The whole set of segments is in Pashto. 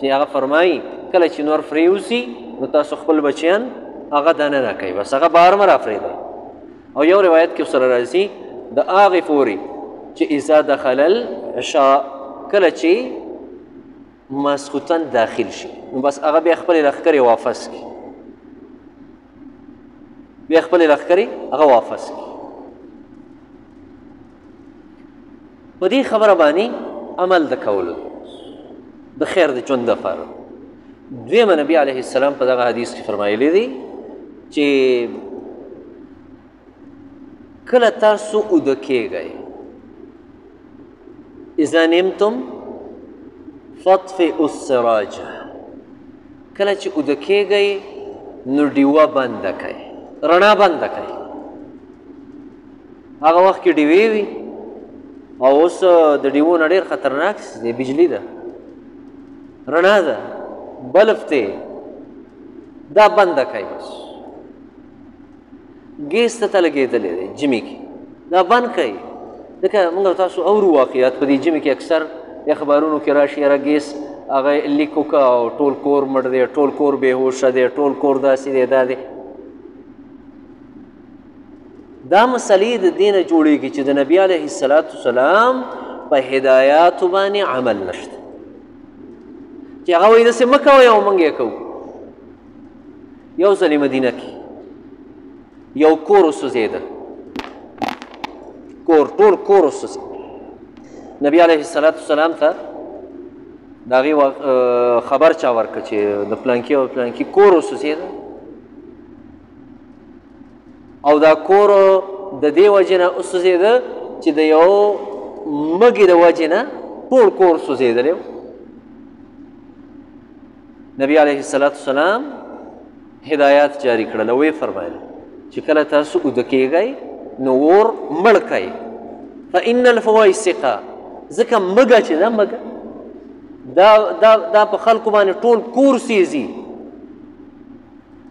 چې هغه فرمایي کله چې نور فرې وسي نو تاسو خپل بچیان هغه دانه راکوي بس هغه بهر مه رافرېږئ. او یو روایت کې ورسره راځي د هغې پورې چې اذا دخل العشاء کله چې ماسخوتن داخل شي نو بس هغه بیا خپلې لښکرې واپس کړي بیا خپلې لښکرې هغه واپس کړي. په دې خبره باندې عمل د کولو د خیر د ژوند دپاره. دویمه نبي علیه السلام په دغه حدیث کې فرمایلی دی چې کله تاسو اوده کیږئ اذا نمتم فاطفئوا السراج کله چې اوده کیږئ نو ډیوه بنده کړئ رڼا بنده کړئ. هغه وخت کې ډیوې وي او اوس د ډیوو نه ډېر خطرناک دی بجلي ده رڼا ده بلف دی دا بنده کړئ بس ګیس ته لګېدلی دی جمي کې دا بند کړئ. ځکه موږ تاسو اورو واقعات په دې جمي کې اکثر اخبارونو کې راشي یاره ګیس هغه لیک وکړه او ټول کور مړ دی ټول کور بېهوشه دی ټول کور داسې دی دا دی. دا مسلې د دې نه جوړېږي چې د نبي علیه السلام په هدایاتو باندې عمل نشته چې هغه وایي داسې مه کوئ او موږ یې کوو. یو ځلې مدینه کې یو کور وسوځېده ټول کور وسوځېد. نبي علیه السلام ته د هغې خبر چا ورکړه چې د پلانکي او پلانکي کور وسوځېده او دا کور د دې وجې نه وسوځېده چې د یو مږې د وجې نه ټول کور سوځېدلی و. نبي علیه السلام هدایات جاری کړل او ویې فرمایل چې کله تاسو اوده کیږئ نو اور مړ کئ فإن الفواسقه ځکه مږه چې ده مږه دا په خلکو باندې ټول کور سیزي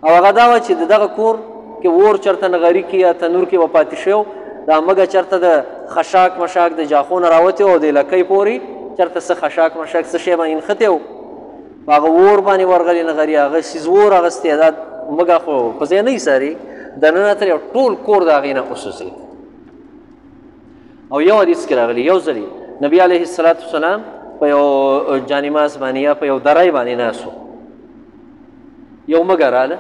او هغه دا وه چې د دغه کور کې اور چېرته نغري کې یا تنور کې به پاتې شوی دا مږه چېرته د خشاک مشاک د جاخو نه راوتې او د لکۍ پورې چېرته څه خشاک مشاک څه شی باندې نښتې و په هغه اور باندې ورغلې نغري هغه سیز اور اغوستی دا مږه خو په ځای نه ایساري دننه ترې ټول کور د هغې نه وسوځېد. او یو حدیث کې راغلی یو ځلې نبي علیه السلام په یو جانماز باندې یا په یو دری باندې ناست و یو مږه راله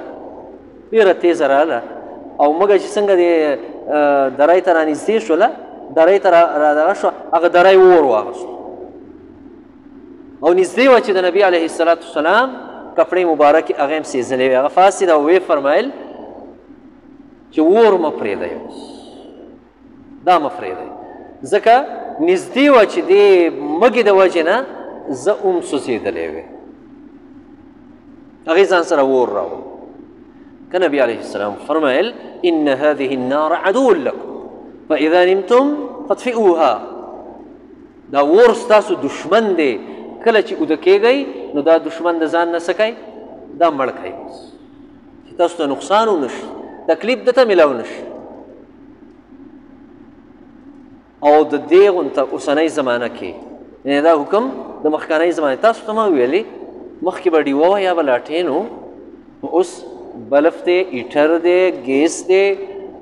ډېره تیزه راله او مږه چې څنګه د دری ته رانږدې شوله دری ته رادغه شوه هغه دری اور واغوست او نږدې وه چې د نبي علیه السلام کپړې مبارکې هغه هم سېزلې وې هغه فاسده او ویې فرمایل چې اور مه پرېږدئ دا مه پرېږدئ ځکه نږدې وه چې دې مږې د وجې نه زه هم سوځېدلی وې هغې ځان سره اور راوړ. که نبي علیه السلام فرمایل ان هذه النار عدو لكم فاذا نمتم فاطفئوها دا اور ستاسو دشمن دی کله چې اوده کیږئ نو دا دشمن د ځان نه څه کوئ دا مړ کوئ چې تاسو ته نقصان ونشي تکلیف درته میلاو نشي. او د دې غونته اوسنۍ زمانه کې یعنې دا حکم د مخکانۍ زمانې تاسو ته ما ویلې مخکې به ډیوه وه یا به لاټین و اوس بلف دی ایټر دی ګیس دی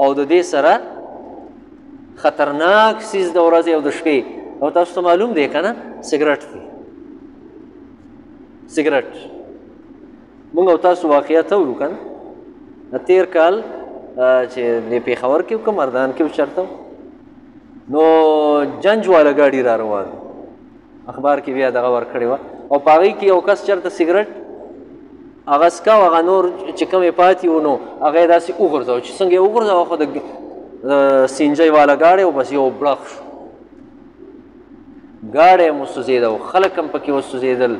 او د دې سره خطرناک څیز د ورځې او د شپې او تاسو ته معلوم دی که نه سګرټ دی سګرټ موږ او تاسو واقعیت اورو که نه د تېر کال چې د پېښور کې و که مردان کې و چېرته نو جنج والا ګاډي را روان اخبار کې بیا دغه ورکړې وه او په هغې کې یو کس چېرته سګرټ هغه څکاو هغه نور چې کوم یې پاتې و نو هغه یې داسې وغورځاو چې څنګه یې وغورځاو خو د سینجۍ والا ګاډی و بس یو بړق شو ګاډی هم وسوځېد او خلک هم پکې وسوځېدل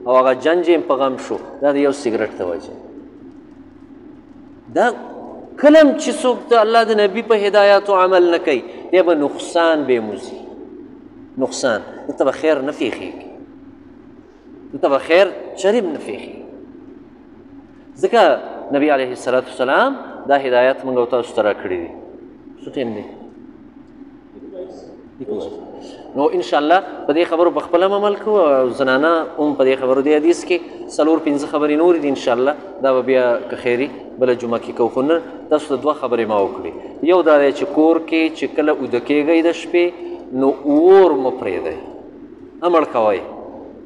او هغه جنج یې په غم شو دا د یو سګرټ ته وجه دا کله هم چې څوک د الله د نبي په هدایاتو عمل نه کوي دی به نقصان به موزي نقصان دته به خیر نه فیښېږي دته به خیر چریم نه فیښېږي ځکه نبي علیه السلام دا هدایت موږ او تاسو ته راکړي دي څه ټیم دی نو ان شاء الله په دې خبرو په خپل عمل کوو او زنانه هم په دې خبرو د حدیث کې 4-5 خبرې نور دي ان شاء الله دا به بیا که خیري بله جمعه کې کوو خو نن تاسو ته 2 خبرې ما وکړي یو دا دی چې کور کې چې کله اوده کېږئ د شپې نو اور مه پرېږدئ امړ کوئ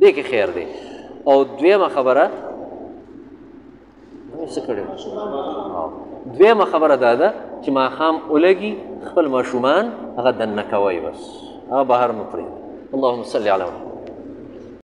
دې کې خیر دی او دویمه خبره څه کړی دویمه خبره دا ده چې ماښام ولګي خپل ماشومان هغه دننه کوئ بس هغه بهر مه پرېږدئ اللهم صل علی محمد